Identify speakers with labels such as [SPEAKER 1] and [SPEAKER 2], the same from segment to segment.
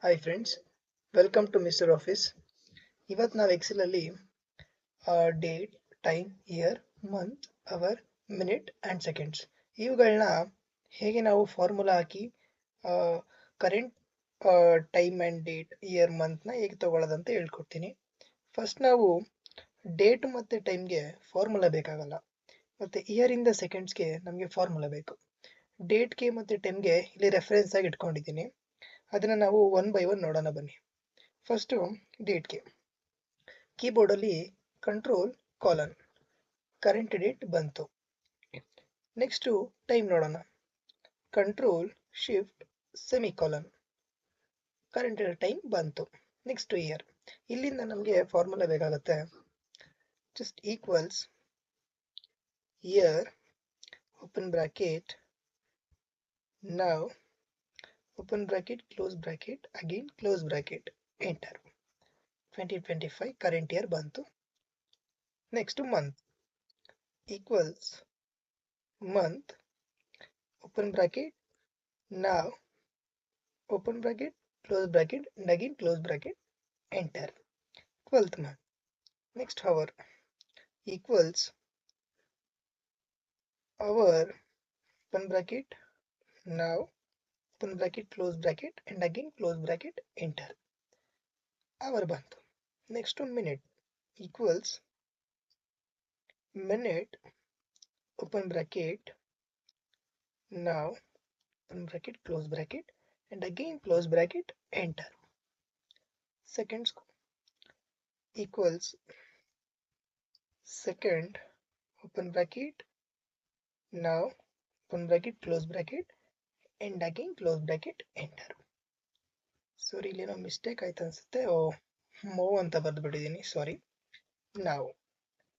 [SPEAKER 1] Hi friends, welcome to Mr. Office. ಇವತ್ತು ನಾವು Excel ಅಲ್ಲಿ date, time, year, month, hour, minute and seconds ಇವುಗಳನ್ನ ಹೇಗೆ ನಾವು ಫಾರ್ಮುಲಾ ಹಾಕಿ current time and date, year, ಮಂತ್ನ ಹೇಗೆ ತಗೊಳ್ಳೋದಂತ ಹೇಳ್ಕೊಡ್ತೀನಿ. ಫಸ್ಟ್ ನಾವು ಡೇಟ್ ಮತ್ತು ಟೈಮ್ಗೆ ಫಾರ್ಮುಲಾ ಬೇಕಾಗಲ್ಲ, ಮತ್ತು ಇಯರಿಂದ ಸೆಕೆಂಡ್ಸ್ಗೆ ನಮಗೆ ಫಾರ್ಮುಲಾ ಬೇಕು. ಡೇಟ್ಗೆ ಮತ್ತು ಟೈಮ್ಗೆ ಇಲ್ಲಿ ರೆಫರೆನ್ಸ್ ಆಗಿ ಇಟ್ಕೊಂಡಿದ್ದೀನಿ, ಅದನ್ನು ನಾವು ಒನ್ ಬೈ ಒನ್ ನೋಡೋಣ ಬನ್ನಿ. ಫಸ್ಟು ಡೇಟ್ಗೆ ಕೀಬೋರ್ಡಲ್ಲಿ ಕಂಟ್ರೋಲ್ ಕಾಲನ್, ಕರೆಂಟ್ ಡೇಟ್ ಬಂತು. ನೆಕ್ಸ್ಟು ಟೈಮ್ ನೋಡೋಣ, control shift semicolon, current time ಬಂತು. ನೆಕ್ಸ್ಟು ಇಯರ್, ಇಲ್ಲಿಂದ ನಮಗೆ ಫಾರ್ಮುಲಾ ಬೇಕಾಗುತ್ತೆ. Just equals year open bracket now open bracket close bracket again close bracket enter 2025 current year bantu. Next month equals month open bracket now open bracket close bracket and again close bracket enter 12th month. Next hour equals hour open bracket now open bracket close bracket and again close bracket enter hour bantu. Next minute equals minute open bracket now open bracket close bracket and again close bracket enter. Seconds equals second open bracket now open bracket close bracket and again close bracket enter. ಸಾರಿ, ಇಲ್ಲೇನೋ mistake ಆಯ್ತು ಅನ್ಸುತ್ತೆ. ಮೋ ಅಂತ ಬರೆದ್ಬಿಟ್ಟಿದ್ದೀನಿ, ಸಾರಿ. ನಾವು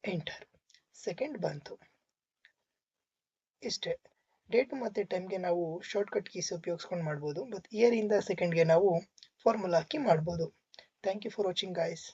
[SPEAKER 1] enter, second ಬಂತು. ಇಷ್ಟೇ. Date ಮತ್ತು ಟೈಮ್ಗೆ ನಾವು ಶಾರ್ಟ್ಕಟ್ ಕೀಸ್ ಉಪಯೋಗಿಸ್ಕೊಂಡು ಮಾಡ್ಬೋದು, ಬಟ್ ಇಯರಿಂದ ಸೆಕೆಂಡ್ಗೆ ನಾವು ಫಾರ್ಮುಲಾ ಹಾಕಿ ಮಾಡ್ಬೋದು. Thank you for watching guys.